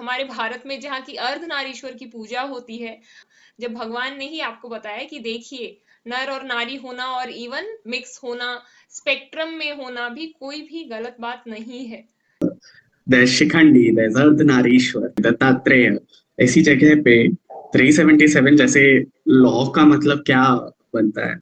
हमारे भारत में जहाँ की अर्धनारीश्वर की पूजा होती है, जब भगवान ने ही आपको बताया कि देखिए नर और नारी होना और इवन मिक्स होना, स्पेक्ट्रम में होना भी कोई भी गलत बात नहीं है। शिखंडी, there's अर्धनारीश्वर, दत्तात्रेय, ऐसी जगह पे 377 जैसे लॉ का मतलब क्या बनता है?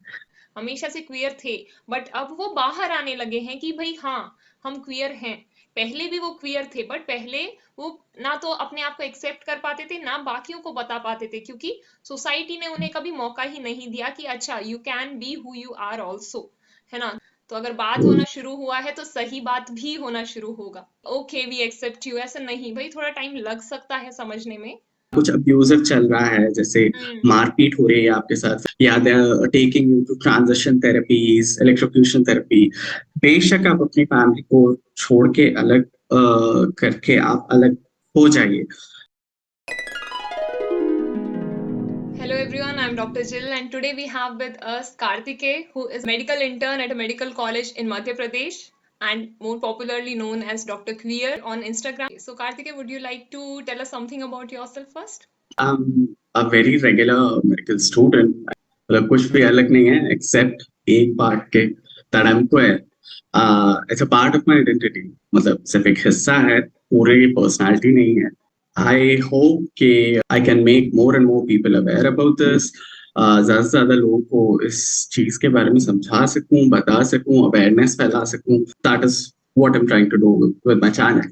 हमेशा से क्वियर थे, बट अब वो बाहर आने लगे हैं कि भाई हाँ, हम क्वियर हैं। पहले भी वो क्वियर थे, बट पहले वो ना तो अपने आप को एक्सेप्ट कर पाते थे, ना बाकियों को बता पाते थे, क्योंकि सोसाइटी ने उन्हें कभी मौका ही नहीं दिया कि अच्छा you can be who you are also, है ना। तो अगर बात होना शुरू हुआ है तो सही बात भी होना शुरू होगा। ओके वी एक्सेप्ट यू, ऐसा नहीं भाई, थोड़ा टाइम लग सकता है समझने में। कुछ अब्यूजिव चल रहा है, जैसे हम्म। मारपीट हो रही है आपके साथ, या they are taking you to transition therapies, electrocution therapy. बेशक आप अपनी फैमिली को छोड़ के अलग करके आप अलग हो जाइए। Hello everyone, I'm Dr. Jill and today we have with us Karthike, who is medical intern at a medical college in Madhya Pradesh and more popularly known as Dr. Queer on Instagram. So Karthike, would you like to tell us something about yourself first? I'm a very regular medical student. मतलब कुछ भी अलग नहीं है accept एक part के that I'm queer. It's a part of my identity. मतलब सिर्फ एक हिस्सा है, पूरी पर्सनालिटी नहीं है। I hope कि I can make more and more people aware about this. ज़्यादा से ज़्यादा लोगों को इस चीज के बारे में समझा सकूं, बता सकूं, अवेयरनेस फैला सकूं। That is what I'm trying to do with my channel.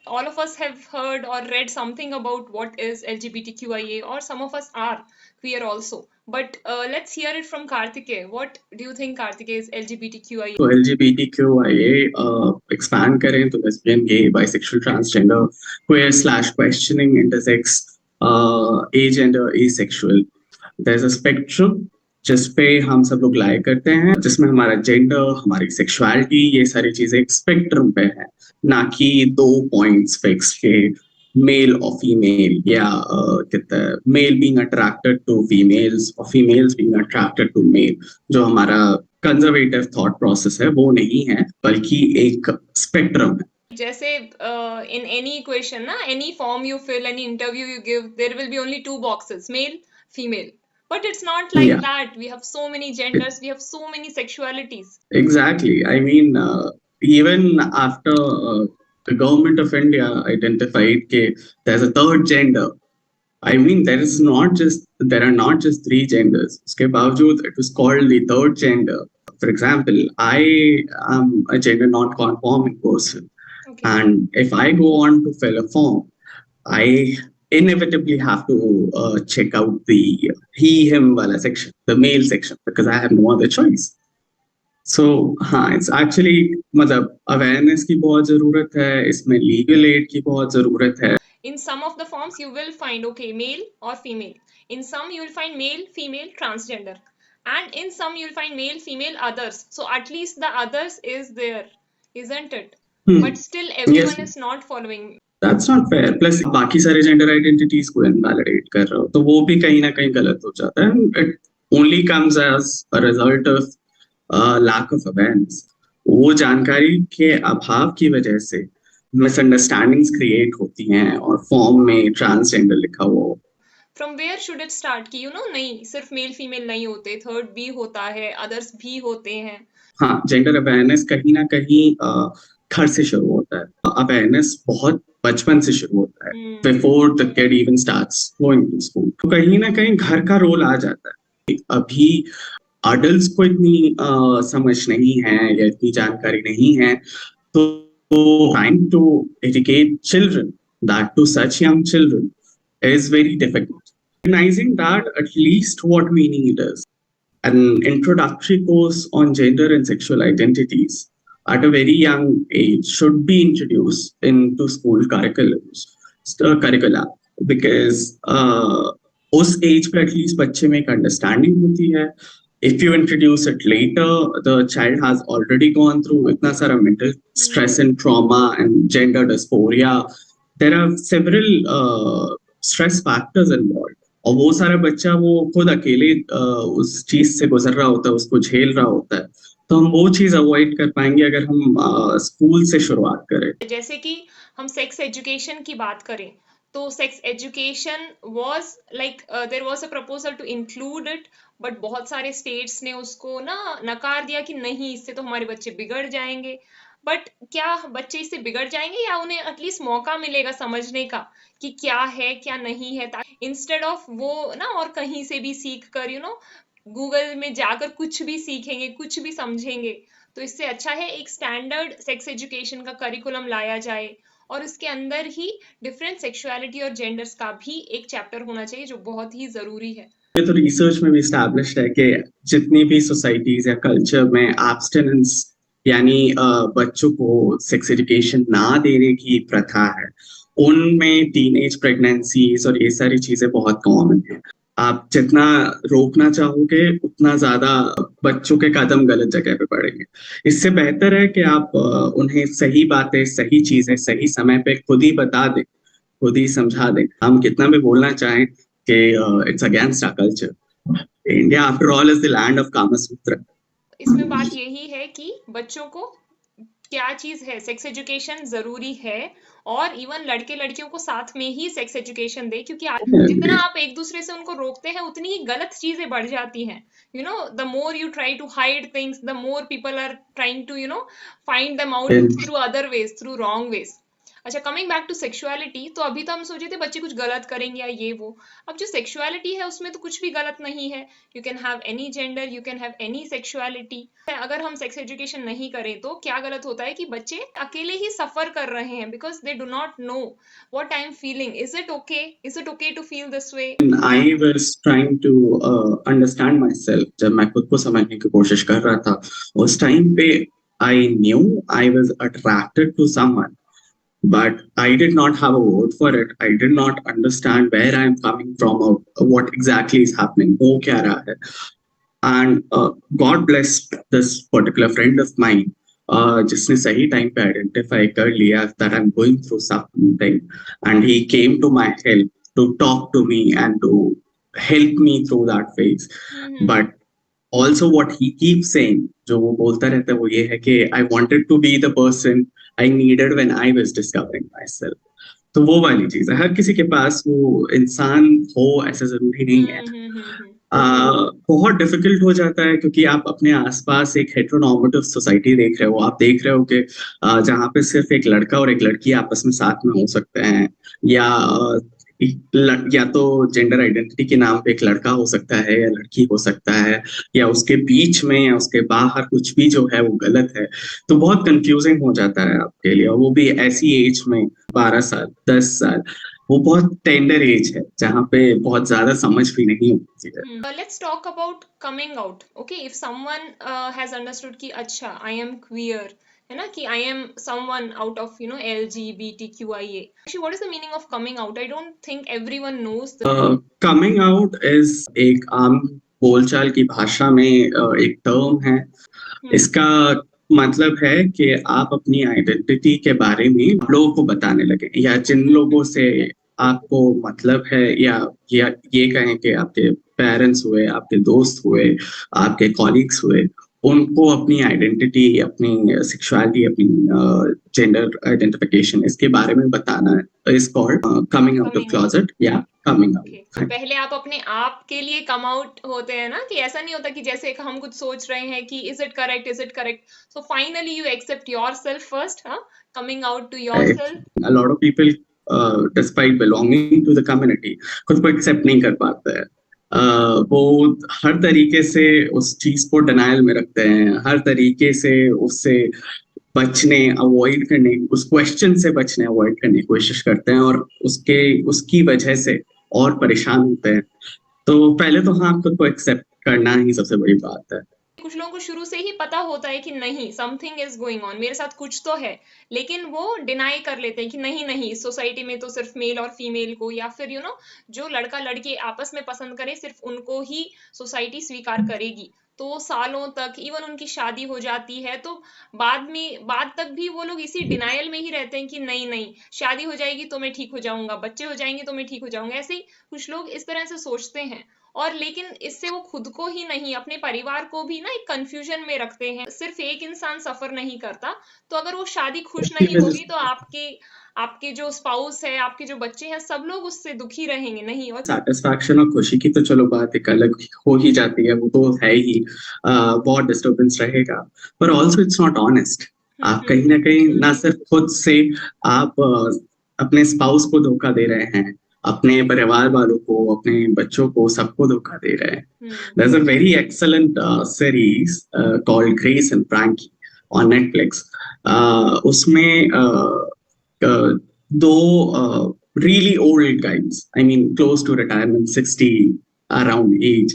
All of us have heard or read something about what is LGBTQIA, or some of us are queer also. But let's hear it from Karthike. What do you think, Karthike, is LGBTQIA? तो LGBTQIA expand करें तो lesbian, gay, bisexual, transgender, queer slash questioning, intersex, agender, asexual. There's a spectrum जिस पे हम सब लोग लाई करते हैं, जिसमें हमारा जेंडर, हमारी सेक्सुअलिटी, ये सारी चीजें एक स्पेक्ट्रम पे है, ना कि दो पॉइंट्स फिक्स के मेल और फीमेल, या कहते हैं male being attracted to females और females being attracted to male. जो हमारा कंजर्वेटिव थॉट प्रोसेस है वो नहीं है, बल्कि एक स्पेक्ट्रम है। जैसे in any equation ना, any form you fill, any interview you give, there will be only two boxes, male, female. But it's not like Yeah, that. We have so many genders, we have so many sexualities. exactly. I mean, even after the government of India identified that there's a third gender, I mean, there are not just three genders. उसके बावजूद it was called the third gender. For example, I am a gender non-conforming person, Okay. and if I go on to fill a form, I inevitably have to check out the he/him wala section, the male section, because I have no other choice. So हाँ, it's actually मतलब awareness की बहुत जरूरत है, इसमें legal aid की बहुत जरूरत है। In some of the forms you will find okay male or female, in some you will find male, female, transgender, and in some you will find male, female, others. So at least the others is there, isn't it? But still everyone Yes, is not following. that's not fair. Plus बाकी सारे gender identities को invalidate कर रहे हो, तो वो भी कहीं ना कहीं गलत हो जाता है। It only comes as a result of lack of awareness. वो जानकारी के अभाव की वजह से मिसअंडरस्टैंडिंग्स क्रिएट होती हैं और फॉर्म में ट्रांसजेंडर लिखा हुआ हो। From where should it start कि नहीं सिर्फ मेल फीमेल नहीं होते, थर्ड भी होता है, अदर्स भी होते हैं। हाँ, जेंडर अवेयरनेस कहीं ना कहीं घर से शुरू होता है। अवेयरनेस बहुत बचपन से शुरू होता है, before the kid even starts going to school. तो कहीं ना कहीं घर का रोल आ जाता है। अभी अडल्ट्स को इतनी समझ नहीं है या इतनी जानकारी नहीं है, तो trying to educate children, that to such young children, is very difficult. Recognizing that at least what we need is an introductory course on gender and sexual identities at a very young age should be introduced into school curricula, because उस as पे at least बच्चे में एक understanding होती है। If you introduce it later, the child has already gone through इतना सारा mental stress and trauma and gender dysphoria. There are several stress factors involved. और वो सारा बच्चा वो खुद अकेले उस चीज से गुजर रहा होता है, उसको झेल रहा होता है। तो हम वो चीज अवॉइड कर पाएंगे अगर हम स्कूल से शुरुआत करें। जैसे कि हम सेक्स एजुकेशन की बात करें, तो sex education was like there was a proposal to include it, but बहुत सारे स्टेट्स ने उसको ना नकार दिया कि नहीं, इससे तो हमारे बच्चे बिगड़ जाएंगे। बट क्या बच्चे इससे बिगड़ जाएंगे, या उन्हें एटलीस्ट मौका मिलेगा समझने का कि क्या है क्या नहीं है, इंस्टेड ऑफ वो ना और कहीं से भी सीख कर गूगल में जाकर कुछ भी सीखेंगे, कुछ भी समझेंगे। तो इससे अच्छा है एक स्टैंडर्ड सेक्स एजुकेशन का करिकुलम लाया जाए, और उसके अंदर ही डिफरेंट सेक्सुअलिटी और जेंडर्स का भी एक चैप्टर होना चाहिए, जो बहुत ही जरूरी है। ये तो रिसर्च में भी स्टैब्लिश्ड है कि जितनी भी सोसाइटीज या कल्चर में एब्स्टिनेंस यानी बच्चों को सेक्स एजुकेशन ना देने की प्रथा है, उनमें टीनेज प्रेगनेंसीज और ये सारी चीजें बहुत कॉमन है। आप जितना रोकना चाहोगे उतना ज्यादा बच्चों के कदम गलत जगह पे पड़ेंगे। इससे बेहतर है कि आप उन्हें सही बातें, सही चीजें सही समय पे खुद ही बता दें, खुद ही समझा दें। हम कितना भी बोलना चाहें कि it's against our culture, India after all is the land of Kamasutra. इसमें बात यही है कि बच्चों को क्या चीज है, सेक्स एजुकेशन जरूरी है, और इवन लड़के लड़कियों को साथ में ही सेक्स एजुकेशन दे, क्योंकि जितना आप एक दूसरे से उनको रोकते हैं उतनी ही गलत चीजें बढ़ जाती हैं। The more you try to hide things, the more people are trying to find them out through other ways, through wrong ways. अच्छा, कमिंग बैक टू सेक्सुअलिटी, तो अभी तो हम सोचे थे बच्चे कुछ गलत करेंगे या ये वो। अब जो सेक्सुअलिटी है उसमें तो कुछ भी गलत नहीं है। You can have any gender, you can have any sexuality. अगर हम सेक्स एजुकेशन नहीं करें तो क्या गलत होता है कि बच्चे अकेले ही सफर कर रहे हैं, because they do not know what I am feeling. Is it okay, is it okay to feel this way? I was trying to understand myself. जब मैं खुद को समझने की कोशिश कर रहा था उस टाइम पे, I knew I was attracted to someone, but I did not have a word for it. I did not understand where I am coming from or what exactly is happening. हो क्या रहा है? And God bless this particular friend of mine, जिसने सही time पे identify कर लिया that I'm going through something, and he came to my help to talk to me and to help me through that phase. But also what he keeps saying, जो वो बोलता रहता है वो ये है कि I wanted to be the person I needed when I was discovering myself. तो वो वाली चीज है, हर किसी के पास वो इंसान हो ऐसा जरूरी नहीं है। बहुत डिफिकल्ट हो जाता है क्योंकि आप अपने आसपास एक हेटेरोनॉर्मेटिव सोसाइटी देख रहे हो। आप देख रहे हो कि जहाँ पे सिर्फ एक लड़का और एक लड़की आपस में साथ में हो सकते हैं, या तो जेंडर आइडेंटिटी के नाम पे एक लड़का हो सकता है या लड़की हो सकता है, या उसके बीच में या उसके बाहर कुछ भी जो है वो गलत है। तो बहुत कंफ्यूजिंग हो जाता है आपके लिए, और वो भी ऐसी एज में 12 साल 10 साल, वो बहुत टेंडर एज है जहाँ पे बहुत ज्यादा समझ भी नहीं होती है। Let's talk about coming out. Okay, if someone has understood कि अच्छा आई एम क्वियर, है ना, कि I am someone out of LGBTQIA, actually what is the meaning of coming out? I don't think everyone knows. Coming out is एक आम बोलचाल की भाषा में एक टर्म है। इसका मतलब है कि आप अपनी आइडेंटिटी के बारे में लोगों को बताने लगे, या जिन लोगों से आपको मतलब है, या ये कहें कि आपके पेरेंट्स हुए, आपके दोस्त हुए, आपके कॉलीग्स हुए, उनको अपनी आइडेंटिटी, अपनी सेक्सुअलिटी, अपनी जेंडर आइडेंटिफिकेशन इसके बारे में बताना is called coming out of closet या कमिंग आउट। तो पहले आप अपने आप के लिए कम आउट होते हैं ना, कि ऐसा नहीं होता कि जैसे हम कुछ सोच रहे हैं कि is it correct, is it correct, so finally you accept yourself first, coming out to yourself. A lot of people despite belonging to the community खुद को एक्सेप्ट नहीं कर पाते हैं। वो हर तरीके से उस चीज को डिनायल में रखते हैं, हर तरीके से उससे बचने, अवॉइड करने, उस क्वेश्चन से बचने, अवॉइड करने की कोशिश करते हैं, और उसकी वजह से और परेशान होते हैं। तो पहले तो हाँ, खुद को एक्सेप्ट करना ही सबसे बड़ी बात है। कुछ लोगों को शुरू से ही पता होता है कि नहीं, समथिंग इज गोइंग ऑन, मेरे साथ कुछ तो है, लेकिन वो डिनाई कर लेते हैं कि नहीं नहीं, सोसाइटी में तो सिर्फ मेल और फीमेल को, या फिर जो लड़का लड़की आपस में पसंद करे सिर्फ उनको ही सोसाइटी स्वीकार करेगी। तो सालों तक इवन उनकी शादी हो जाती है तो बाद तक भी वो लोग इसी डिनायल में ही रहते हैं कि नहीं नहीं, शादी हो जाएगी तो मैं ठीक हो जाऊंगा, बच्चे हो जाएंगे तो मैं ठीक हो जाऊंगा। ऐसे ही कुछ लोग इस तरह से सोचते हैं, और लेकिन इससे वो खुद को ही नहीं, अपने परिवार को भी ना एक कंफ्यूजन में रखते हैं। सिर्फ एक इंसान सफर नहीं करता, तो अगर वो शादी खुश नहीं होगी तो आपके जो स्पाउस है, आपके जो बच्चे हैं, सब लोग उससे दुखी रहेंगे नहीं। और सेटिस्फैक्शन और खुशी की तो चलो बात एक अलग हो ही जाती है, वो तो है ही। बहुत डिस्टर्बेंस रहेगा, पर ऑल्सो इट्स नॉट ऑनेस्ट। आप कहीं ना कहीं ना सिर्फ खुद से आप अपने स्पाउस को धोखा दे रहे हैं, अपने परिवार वालों को, अपने बच्चों को, सबको धोखा दे रहे हैं। There's a very excellent series called Grace and Frankie on Netflix. उसमें दो really old guys, I mean, close to retirement, 60 around age,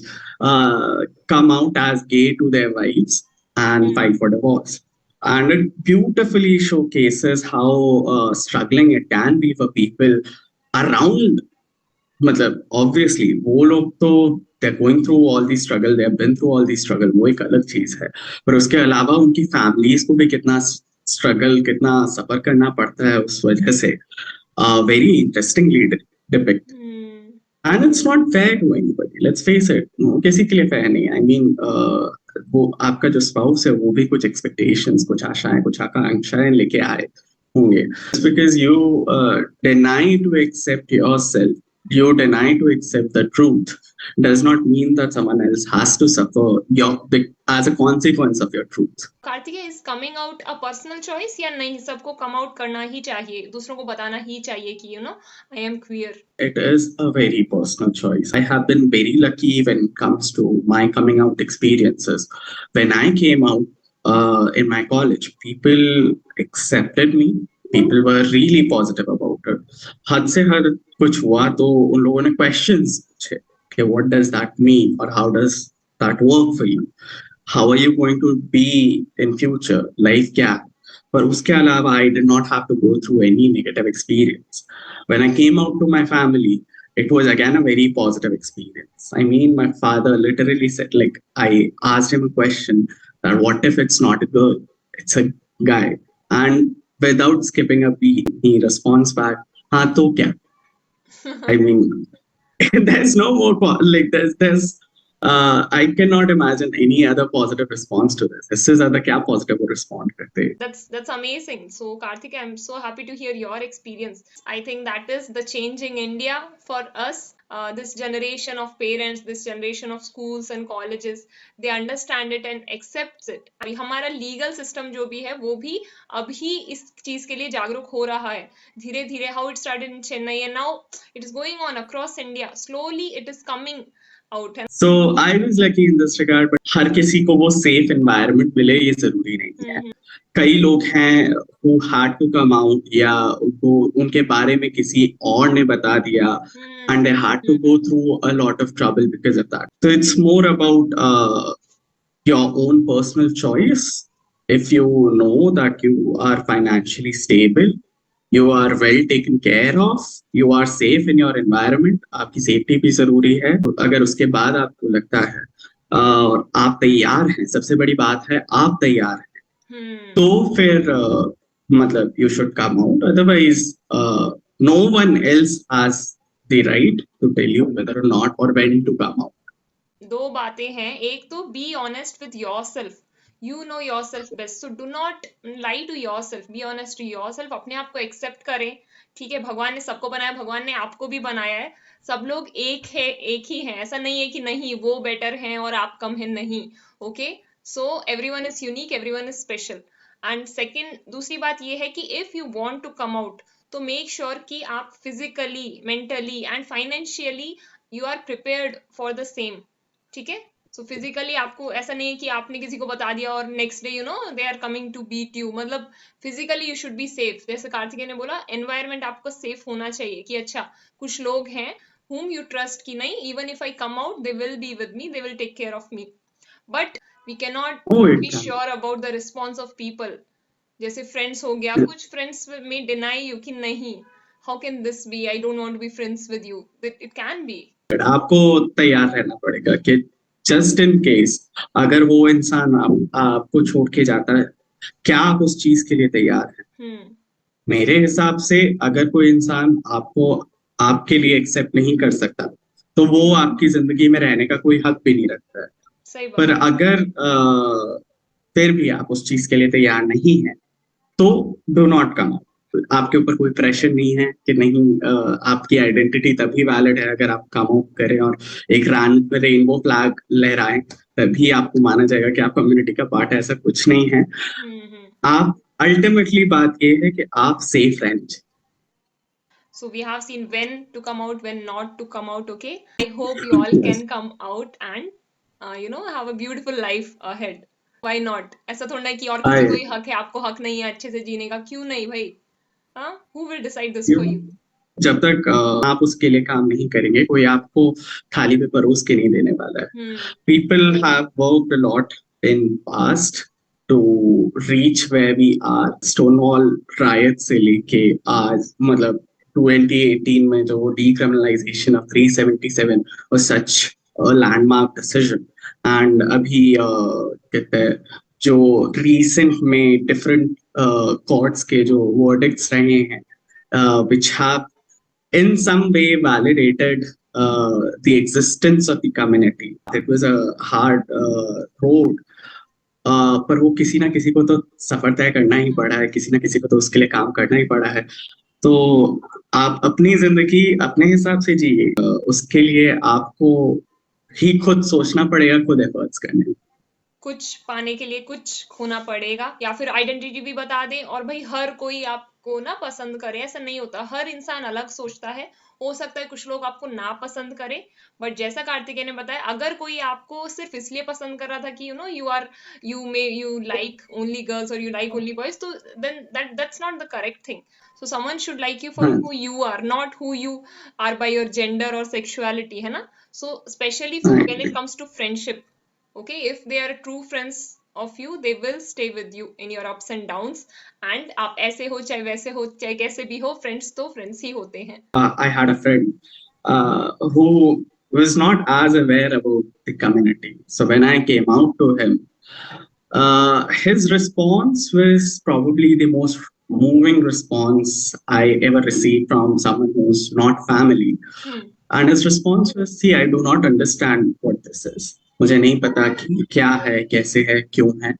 come out as gay to their wives and fight for divorce. And it beautifully showcases how struggling it can be for people around. मतलब obviously वो लोग तो they're going through all the struggle, they have been through all the struggle, वो एक अलग चीज है, पर उसके अलावा उनकी फैमिलीज को भी कितना स्ट्रगल, कितना सफर करना पड़ता है उस वजह से very interestingly depict. And it's not fair to anybody, let's face it, किसी के लिए fair नहीं। I mean, वो आपका जो स्पाउस है वो भी कुछ एक्सपेक्टेशंस, कुछ आशाएं, कुछ आकांक्षाएं लेके आए होंगे। Just because you deny to accept yourself, you deny to accept the truth, does not mean that someone else has to suffer as a consequence of your truth. Kartikeya, is coming out a personal choice या नहीं? सबको come out करना ही चाहिए, दूसरों को बताना ही चाहिए कि I am queer? It is a very personal choice. I have been very lucky when it comes to my coming out experiences. When I came out in my college, people accepted me. People were really positive about it. हद से हद कुछ हुआ तो उन लोगों ने questions पूछे कि what does that mean or how does that work for you? How are you going to be in future? Life क्या? पर उसके अलावा I did not have to go through any negative experience. When I came out to my family, it was again a very positive experience. I mean, my father literally said, like, I asked him a question that what if it's not a girl, it's a guy? And without skipping a beat, he responds back, हाँ तो क्या? I mean, there's no more, like, there's I cannot imagine any other positive response to this. इससे ज्यादा क्या positive वो respond करते? That's amazing. So Karthik, I'm so happy to hear your experience. I think that is the change in India for us. This generation of parents, this generation of schools and colleges, they understand it and accepts it. अभी हमारा legal system जो भी है वो भी अभी इस चीज के लिए जागरूक हो रहा है धीरे धीरे. How it started in Chennai and now it is going on across India. Slowly it is coming out. So I was lucky in this regard, but हर किसी को वो safe environment मिले ये जरूरी नहीं है. कई लोग हैं who had to come out या उनको उनके बारे में किसी और ने बता दिया and they had to go through a lot of trouble because of that. So it's more about your own personal choice. If you know that you are financially stable, you are well taken care of, you are safe in your environment, आपकी safety भी जरूरी है. अगर उसके बाद आपको लगता है और आप तैयार हैं, सबसे बड़ी बात है आप तैयार हैं, तो फिर मतलब you should come out. Otherwise, no one else has the right to tell you whether or not or when to come out. दो बातें हैं. एक तो be honest with yourself. You know yourself best, so do not lie to yourself. Be honest to yourself. अपने आप को accept करें. ठीक है, भगवान ने सबको बनाया, भगवान ने आपको भी बनाया है. सब लोग एक है, एक ही है. ऐसा नहीं है कि नहीं वो बेटर हैं और आप कम हैं, नहीं. Okay, so everyone is unique, everyone is special. And second, दूसरी बात ये है कि if you want to come out तो मेक श्योर कि आप physically, mentally and financially you are prepared for the same. ठीक है, सो फिजिकली आपको ऐसा नहीं है कि आपने किसी को बता दिया और next day they are coming to beat you. मतलब physically you should be safe. जैसे कार्तिकेय ने बोला, एनवायरमेंट आपको सेफ होना चाहिए कि अच्छा कुछ लोग हैं whom you trust कि नहीं, even if I come out they will be with me, they will take care of me. But we cannot be sure about the response of people. जैसे फ्रेंड्स हो गया, कुछ फ्रेंड्स में deny you कि नहीं, how can this be, I don't want to be friends with you. It can be. आपको तैयार रहना पड़ेगा कि जस्ट इन केस अगर वो इंसान आपको छोड़ के जाता है, क्या आप उस चीज के लिए तैयार हैं? मेरे हिसाब से अगर कोई इंसान आपको आपके लिए एक्सेप्ट नहीं कर सकता तो वो आपकी जिंदगी में रहने का कोई हक भी नहीं रखता है. सही बात. पर अगर फिर भी आप उस चीज के लिए तैयार नहीं है तो डू नॉट कम आउट. आपके ऊपर कोई प्रेशर नहीं है कि नहीं आपकी आइडेंटिटी तभी वैलिड है अगर आप कम आउट करें और एक रेनबो फ्लैग लहराएं, तभी आपको माना जाएगा कि आप कम्युनिटी का पार्ट है। ऐसा कुछ नहीं है। आप अल्टीमेटली बात ये है कि आप सेफ रहना चाहिए। So we have seen when to come out, when not to come out. Okay, I hope you all can come out and have a beautiful life ahead. Why not? ऐसा थोड़ा है कि और किसी को ही हक है, आपको हक नहीं है अच्छे से जीने का। क्यों नहीं भाई? हाँ, who will decide this for you? जब तक आप उसके लिए काम नहीं करेंगे, कोई आपको थाली पे परोस के नहीं देने वाला है। People have worked a lot in past to reach where we are. Stonewall riot से लेके आज मतलब 2018 में जो decriminalization of 377 was such a landmark decision. And अभी कहते हैं जो recent में different courts के जो verdicts रहे हैं, which have in some way validated the existence of the community. It was a hard road, पर वो किसी ना किसी को तो सफर तय करना ही पड़ा है, किसी ना किसी को तो उसके लिए काम करना ही पड़ा है। तो आप अपनी जिंदगी अपने हिसाब से जिए, उसके लिए आपको ही खुद सोचना पड़ेगा, खुद एफर्ट्स करने। कुछ पाने के लिए कुछ खोना पड़ेगा, या फिर आइडेंटिटी भी बता दें। और भाई हर कोई आपको ना पसंद करे ऐसा नहीं होता, हर इंसान अलग सोचता है। हो सकता है कुछ लोग आपको ना पसंद करे, बट जैसा कार्तिकेय ने बताया, अगर कोई आपको सिर्फ इसलिए पसंद कर रहा था कि यू लाइक ओनली गर्ल्स और यू लाइक ओनली बॉयज, तो then that's not the correct thing. So someone should like you for who you are, not who you are by your gender or sexuality, है ना? So especially when it comes to friendship, okay, if they are true friends of you, they will stay with you in your ups and downs. And आप ऐसे हो चाहे वैसे हो चाहे कैसे भी हो, friends तो friends ही होते हैं। I had a friend who was not as aware about the community. So when I came out to him, his response was probably the most moving response I ever received from someone who's not family. And his response was, see, I do not understand what this is. मुझे नहीं पता कि क्या है, कैसे है, क्यों है,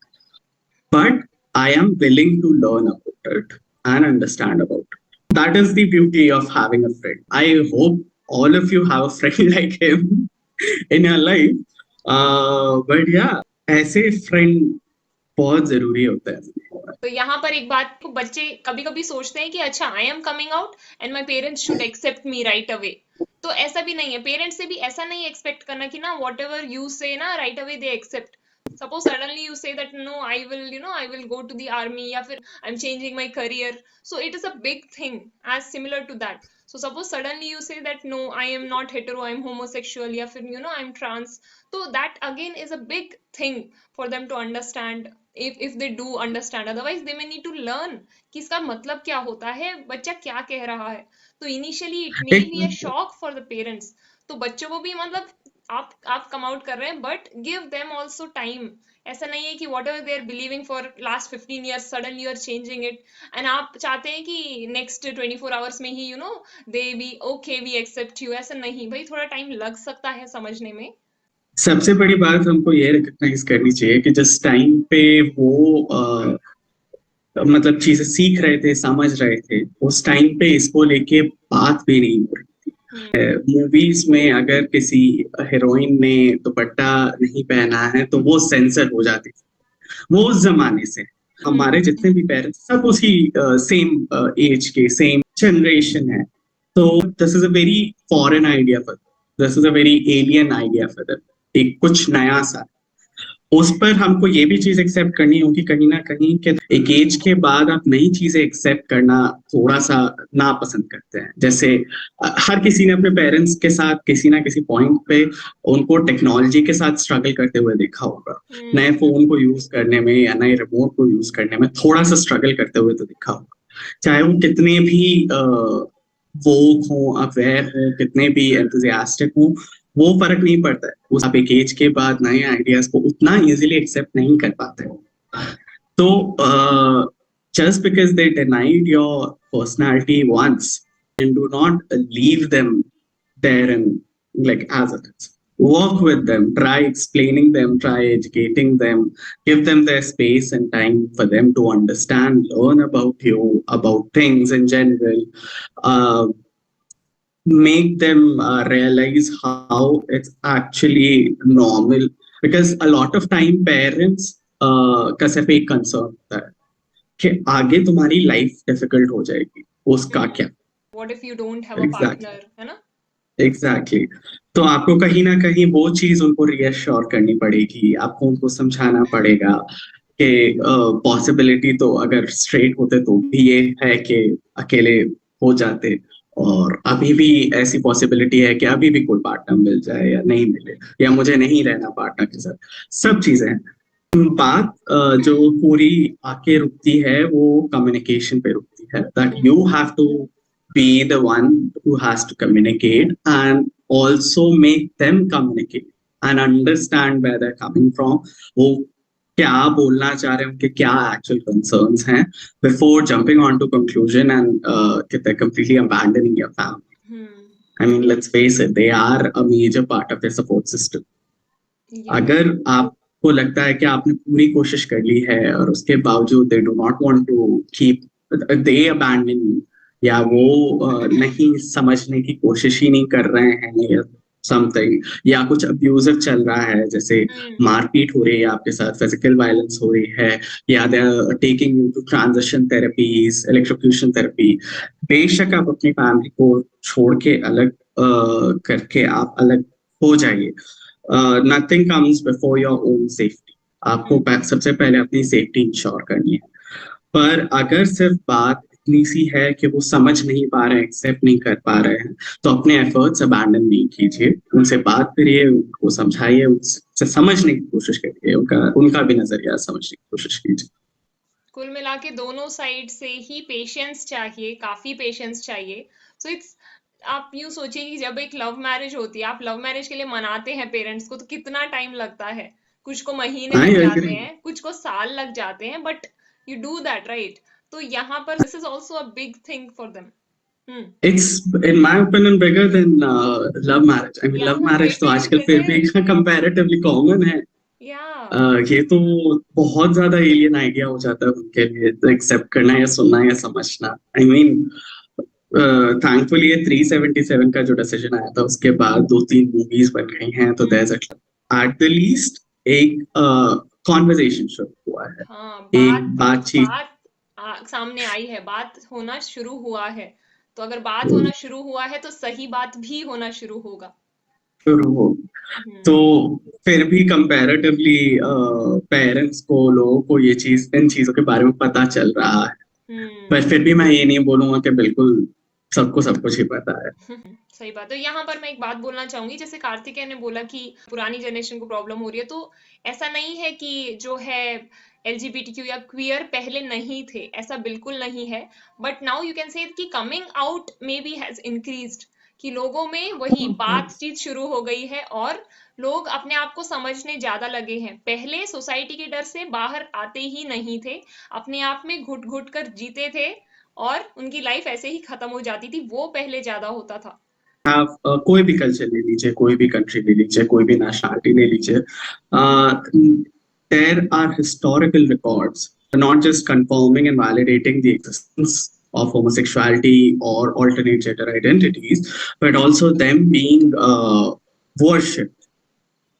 but I am willing to learn about it and understand about it. That is the beauty of having a friend. I hope all of you have a friend like him in your life. But yeah, ऐसे friend बहुत जरूरी होता है। तो यहाँ पर एक बात, बच्चे कभी कभी सोचते हैं कि अच्छा I am coming out and my parents should accept me right away. तो ऐसा भी नहीं है, पेरेंट्स से भी ऐसा नहीं एक्सपेक्ट करना कि ना वॉट एवर यू से ना right away they accept. Suppose suddenly you say that no, I will go to the army, या फिर I'm changing my career. So it is a big thing as similar to that. So suppose suddenly you say that no, I am not hetero, I am homosexual, या फिर I am trans. So that again is a big thing for them to understand, if they do understand. Otherwise they may need to learn कि इसका मतलब क्या होता है, बच्चा क्या कह रहा है। तो initially it may be a shock for the parents. तो बच्चों को भी मतलब आप कम आउट कर रहे हैं, but give them also time. ऐसा नहीं है कि whatever they are believing for last 15 years suddenly you are changing it and आप चाहते हैं कि नेक्स्ट 24 hours में ही they be okay we accept you. ऐसा नहीं भाई, थोड़ा टाइम लग सकता है समझने में। सबसे बड़ी बात हमको ये रिकॉग्नाइज करनी चाहिए कि जिस टाइम पे वो मतलब चीजें सीख रहे थे, समझ रहे थे, उस टाइम पे इसको लेके बात भी नहीं हो रही थी। मूवीज में अगर किसी हीरोइन ने दुपट्टा नहीं पहना है तो वो सेंसर हो जाती थी। वो उस जमाने से हमारे जितने भी पेरेंट्स सब उसी सेम एज के, सेम जनरेशन है। तो this is a very foreign idea for them, this is a very alien idea for them. एक कुछ नया सा, उस पर हमको ये भी चीज एक्सेप्ट करनी होगी कहीं ना कहीं कि एक एज के बाद आप नई चीजें एक्सेप्ट करना थोड़ा सा नापसंद करते हैं। जैसे हर किसी ने अपने पेरेंट्स के साथ किसी ना किसी पॉइंट पे उनको टेक्नोलॉजी के साथ स्ट्रगल करते हुए देखा होगा। नए फोन को यूज करने में या नए रिमोट को यूज करने में थोड़ा सा स्ट्रगल करते हुए तो देखा होगा। चाहे वो कितने भी वोक हो, अवेयर हो, कितने भी एंथुसियास्टिक हो, वो फर्क नहीं पड़ता है। आप एक एज के बाद नए आइडियाज को उतना इजीली एक्सेप्ट नहीं कर पाते। तो just because they denied your personality once, and do not leave them there and like as it is. work with them, try explaining them, try educating them, give them their space and time for them to understand, learn about you, about things in general. uh, make them realize how it's actually normal, because a lot of time parents का सिर्फ एक concern होता है कि आगे तुम्हारी life difficult हो जाएगी, उसका क्या। What if you don't have a partner, है ना? एग्जैक्टली तो आपको कहीं ना कहीं वो चीज उनको रीअश्योर करनी पड़ेगी, आपको उनको समझाना पड़ेगा कि पॉसिबिलिटी तो अगर स्ट्रेट होते तो भी ये है कि अकेले हो जाते, और अभी भी ऐसी पॉसिबिलिटी है कि अभी भी कोई पार्टनर मिल जाए या नहीं मिले, या मुझे नहीं रहना पार्टनर के साथ, सब चीजें हैं। बात जो पूरी आके रुकती है वो कम्युनिकेशन पे रुकती है, that you have to be the one who has to communicate and also make them communicate and understand where they're coming from, वो क्या बोलना चाह रहे हैं, उनके क्या actual concerns हैं, before jumping on to conclusion and they're completely abandoning your family. I mean, let's face it, they are a major part of their support system. अगर आपको लगता है कि आपने पूरी कोशिश कर ली है और उसके बावजूद they do not want to keep, they abandon you, या वो नहीं समझने की कोशिश ही नहीं कर रहे हैं या समथिंग, या कुछ अब्यूजिव चल रहा है, जैसे मारपीट हो रही है आपके साथ, फिजिकल वायलेंस हो रही है, या they are taking you to transition therapies, electrocution therapy, बेशक आप अपनी फैमिली को छोड़ के अलग करके आप अलग हो जाइए, nothing comes before your own safety. आपको सबसे पहले अपनी सेफ्टी इंश्योर करनी है, पर अगर सिर्फ बात इतनी सी है कि वो समझ नहीं पा रहे हैं, एक्सेप्ट नहीं कर पा रहे हैं, तो अपने एफर्ट्स अबैंडन नहीं कीजिए, उनसे बात करिए, उनको समझाइए, उनसे समझने की कोशिश करिए, उनका भी नजरिया समझने की कोशिश कीजिए। कुल मिला के दोनों साइड से ही पेशेंस चाहिए, काफी पेशेंस चाहिए। सो इट्स, आप यूं सोचिए कि जब एक लव मैरिज होती है, आप लव मैरिज के लिए मनाते हैं पेरेंट्स को, तो कितना टाइम लगता है, कुछ को महीने लग जाते हैं, कुछ को साल लग जाते हैं, but you do that, right? तो यहाँ पर this is also a big thing for them. It's in my opinion bigger than love marriage. I mean, love marriage तो आजकल फिर भी comparatively common है। ये तो बहुत ज्यादा एलियन आइडिया हो जाता है उनके लिए, एक्सेप्ट करना या सुनना या समझना। आई मीन थैंकफुली ये 377 का जो डिसीजन आया था उसके बाद 2-3 मूवीज बन गई हैं, तो there is at the least एक कॉन्वर्सेशन शुरू हुआ है, एक बातचीत सामने आई है, बात होना शुरू हुआ है। तो अगर बात होना शुरू हुआ है तो सही बात भी होना शुरू होगा, तो फिर भी कंपैरेटिवली पेरेंट्स को, लोगों को ये चीज, इन चीजों के बारे में पता चल रहा है, पर फिर भी मैं ये नहीं बोलूंगा कि बिल्कुल सबको सब कुछ ही पता है। सही बात है। यहाँ पर मैं एक बात बोलना चाहूंगी, जैसे कार्तिकेय ने बोला कि पुरानी जनरेशन को प्रॉब्लम हो रही है, तो ऐसा नहीं है कि जो है LGBTQ या क्वियर पहले नहीं थे, ऐसा बिल्कुल नहीं है, but now you can say कि coming out may be has increased, कि लोगों में वही बातचीत शुरू हो गई है और लोग अपने आप को समझने ज्यादा लगे हैं। पहले सोसाइटी के डर से बाहर आते ही नहीं थे, अपने आप में घुट घुट कर जीते थे और उनकी लाइफ ऐसे ही खत्म हो जाती थी, वो पहले ज्यादा होता था। आप कोई भी कल्चर ले लीजिए, कोई भी कंट्री ले लीजिए, कोई भी नेशनलिटी ले लीजिए, there are historical records not just confirming and validating the existence of homosexuality or alternate gender identities, but also them being worshipped,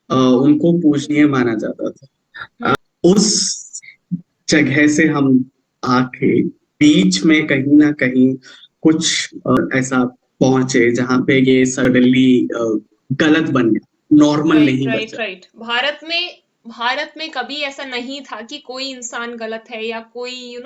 उनको पूजनीय माना जाता था। उस जगह से हम आके बीच में कहीं ना कहीं कुछ ऐसा पहुंचे जहां पे ये सडनली गलत बन गया, नॉर्मल नहीं बचा। राइट। भारत में कभी ऐसा नहीं था कि कोई इंसान गलत है या कोई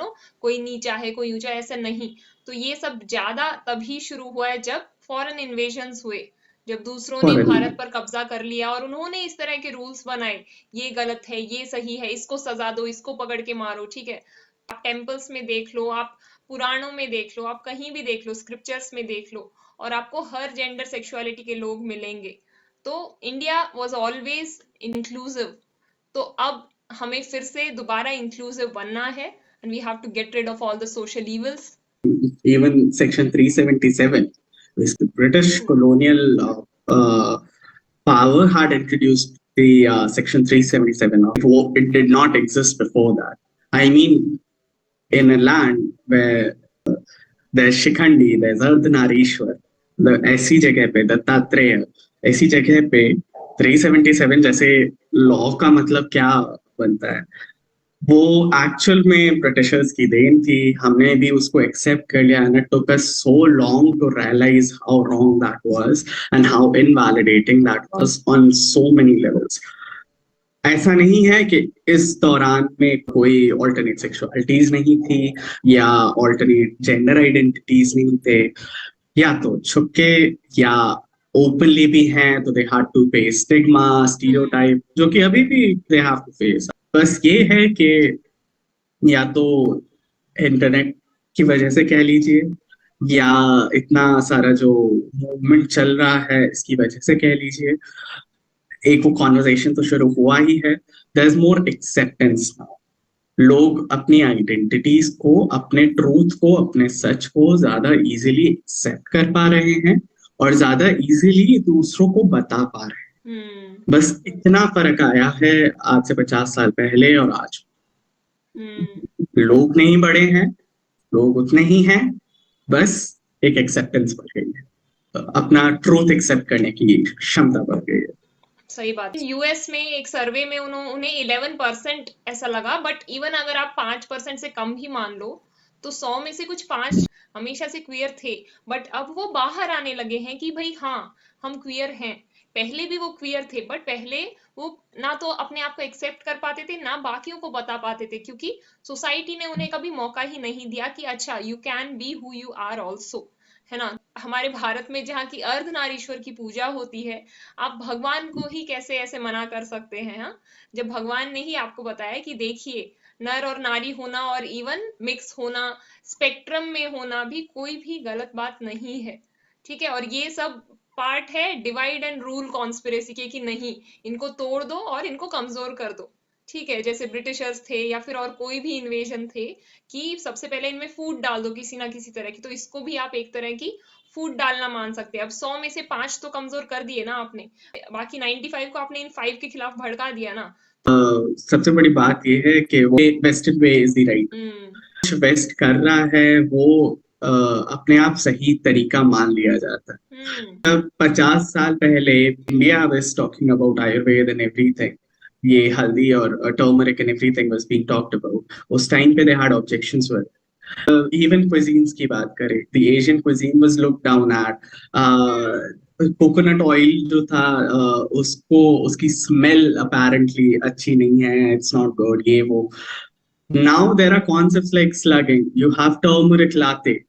कोई नीचा है, कोई ऊंचा, ऐसा नहीं। तो ये सब ज्यादा तभी शुरू हुआ है जब फॉरेन इन्वेजन्स हुए, जब दूसरों ने भारत पर कब्जा कर लिया और उन्होंने इस तरह के रूल्स बनाए, ये गलत है, ये सही है, इसको सजा दो, इसको पकड़ के मारो, ठीक है। आप टेम्पल्स में देख लो, आप पुराणों में देख लो, आप कहीं भी देख लो, स्क्रिप्चर्स में देख लो, और आपको हर जेंडर सेक्सुअलिटी के लोग मिलेंगे। तो इंडिया वाज ऑलवेज इंक्लूसिव, तो अब हमें फिर से दोबारा इंक्लूसिव बनना है, and we have to get rid of all the social evils. Even Section 377, which the British colonial power had introduced the Section 377. It did not exist before that. I mean, in a land where there's Shikhandi, there's Ardhanarishwar, ऐसी जगह पे दत्तात्रेय, ऐसी जगह पे 377 जैसे law का मतलब क्या बनता है, वो एक्चुअल में ब्रिटिशर्स की देन थी. हमने भी उसको एक्सेप्ट कर लिया, and it took us so long to realise how wrong that was and how invalidating that was on so many levels. ऐसा नहीं है कि इस दौरान में कोई ऑल्टरनेट सेक्सुअलिटीज नहीं थी या ऑल्टरनेट जेंडर आइडेंटिटीज नहीं थे, या तो छुपके या ओपनली भी हैं, तो they had to face stigma, stereotype, जो कि अभी भी दे हैव टू फेस. बस ये है कि या तो इंटरनेट की वजह से कह लीजिए, या इतना सारा जो मूवमेंट चल रहा है इसकी वजह से कह लीजिए, एक वो कॉन्वर्सेशन तो शुरू हुआ ही है. There is more acceptance now. लोग अपनी आइडेंटिटीज को, अपने ट्रूथ को, अपने सच को ज्यादा इजीली एक्सेप्ट कर पा रहे हैं और ज्यादा इजीली दूसरों को बता पा रहे हैं. बस इतना फर्क आया है आज से 50 साल पहले और आज. लोग नहीं बढ़े हैं, लोग उतने ही हैं, बस एक एक्सेप्टेंस बढ़ गई है, अपना ट्रूथ एक्सेप्ट करने की क्षमता बढ़ गई है. सही बात. यूएस में एक सर्वे में उन्हें 11% ऐसा लगा, बट इवन अगर आप 5% से कम भी मान लो तो 100 में से कुछ 5 हमेशा से क्वियर थे, बट अब वो बाहर आने लगे हैं कि भाई हाँ हम क्वियर हैं. पहले भी वो क्वियर थे, बट पहले वो ना तो अपने आप को एक्सेप्ट कर पाते थे, ना बाकियों को बता पाते थे, क्योंकि सोसाइटी ने उन्हें कभी मौका ही नहीं दिया कि अच्छा you can be who you are also, है ना. हमारे भारत में जहाँ की अर्धनारीश्वर की पूजा होती है, आप भगवान को ही कैसे ऐसे मना कर सकते हैं, हाँ, जब भगवान ने ही आपको बताया कि देखिए नर और नारी होना और इवन मिक्स होना, स्पेक्ट्रम में होना भी कोई भी गलत बात नहीं है, ठीक है. और ये सब पार्ट है डिवाइड एंड रूल कॉन्स्पिरेसी के, कि नहीं इनको तोड़ दो और इनको कमजोर कर दो, ठीक है. जैसे ब्रिटिशर्स थे या फिर और कोई भी इन्वेजन थे कि सबसे पहले इनमें फूड डाल दो किसी ना किसी तरह की, तो इसको भी आप एक तरह की फूड डालना मान सकते हैं. अब 100 में से 5 तो कमजोर कर दिए ना आपने, बाकी 95 को आपने इन 5 के खिलाफ भड़का दिया ना. सबसे बड़ी बात ये है कि वो western way is the right. Waste कर रहा है वो अपने आप सही तरीका मान लिया जाता है. 50 साल पहले India was talking about Ayurveda and everything, ये हल्दी और turmeric and everything was being talked about. उस टाइम पे they had objections with. Even cuisines की बात करें, the Asian cuisine was looked down at. Coconut oil जो था उसको, उसकी स्मेल अपेरेंटली अच्छी नहीं है, इट्स नॉट गुड, ये वो. Now there are concepts like slugging, you have turmeric latte.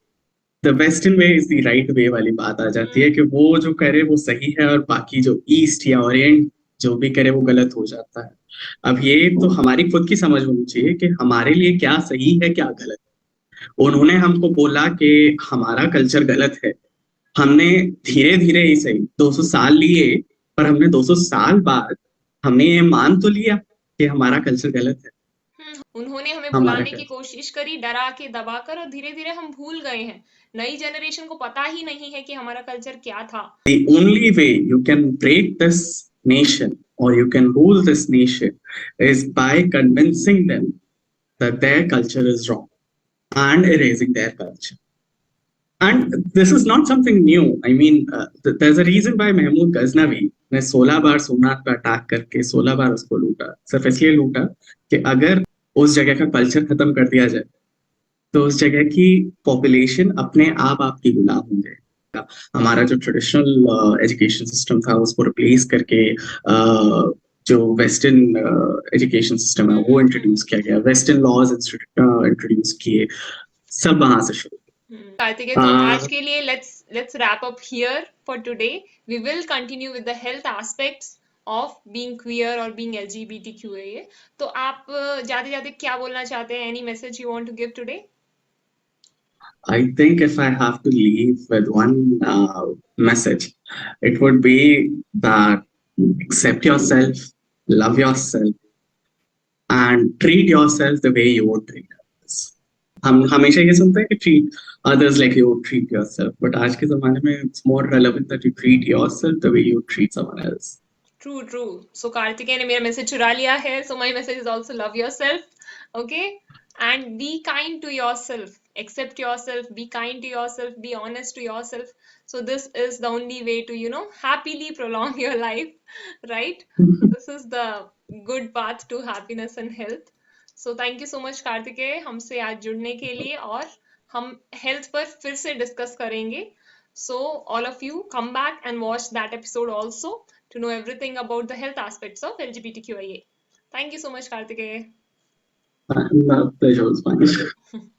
The western way is the right way वाली बात आ जाती है कि वो जो करे वो सही है और बाकी जो ईस्ट या ओरिएंट जो भी करे वो गलत हो जाता है. अब ये तो हमारी खुद की समझ होनी चाहिए कि हमारे लिए क्या सही है क्या गलत है. उन्होंने हमको बोला कि हमारा कल्चर गलत है, हमने धीरे धीरे ही सही 200 साल लिए, पर हमने 200 साल बाद हमने ये मान तो लिया कि हमारा कल्चर गलत है. उन्होंने हमें भुलाने की कोशिश करी, डरा के दबा कर, और धीरे धीरे हम भूल गए हैं. नई जनरेशन को पता ही नहीं है कि हमारा कल्चर क्या था. The only way you can break this nation or you can rule this nation is by convincing them that their culture is wrong and erasing their culture. And this is not something new. I mean, there's a reason why Mahmood Ghaznavi ने 16 बार सोमनाथ पे attack करके 16 बार उसको लूटा. सिर्फ इसलिए लूटा कि अगर उस जगह का कल्चर खत्म कर दिया जाए तो उस जगह की पॉपुलेशन अपने आप आपकी गुलाम हो जाएगा. हमारा जो ट्रेडिशनल एजुकेशन सिस्टम था उसको रिप्लेस करके जो वेस्टर्न एजुकेशन सिस्टम है वो इंट्रोड्यूस किया गया, वेस्टर्न लॉज इंट्रोड्यूस किए, सब वहां से शुरू. कार्तिकेय, तो आज के लिए let's wrap up here for today. We will continue with the health aspects of being queer or being LGBTQIA. तो आप जाते जाते क्या बोलना चाहते हैं? Any message you want to give today? I think if I have to leave with one message, it would be that accept yourself, love yourself, and treat yourself the way you would treat others. हम हमेशा ये सुनते हैं कि treat others like you would treat yourself, but आज के ज़माने में it's more relevant that you treat yourself the way you treat someone else. True. So Kartikeya ने मेरा मैसेज चुरा लिया है, so my message is also love yourself, okay, and be kind to yourself, accept yourself, be kind to yourself, be honest to yourself. So this is the only way to, happily prolong your life, right? So this is the good path to happiness and health. So thank you so much Kartikeya हमसे आज जुड़ने के लिए, और हम health पर फिर से डिस्कस करेंगे. So all of you come back and watch that episode also to know everything about the health aspects of LGBTQIA. Thank you so much, Kartikeya. My pleasure was mine.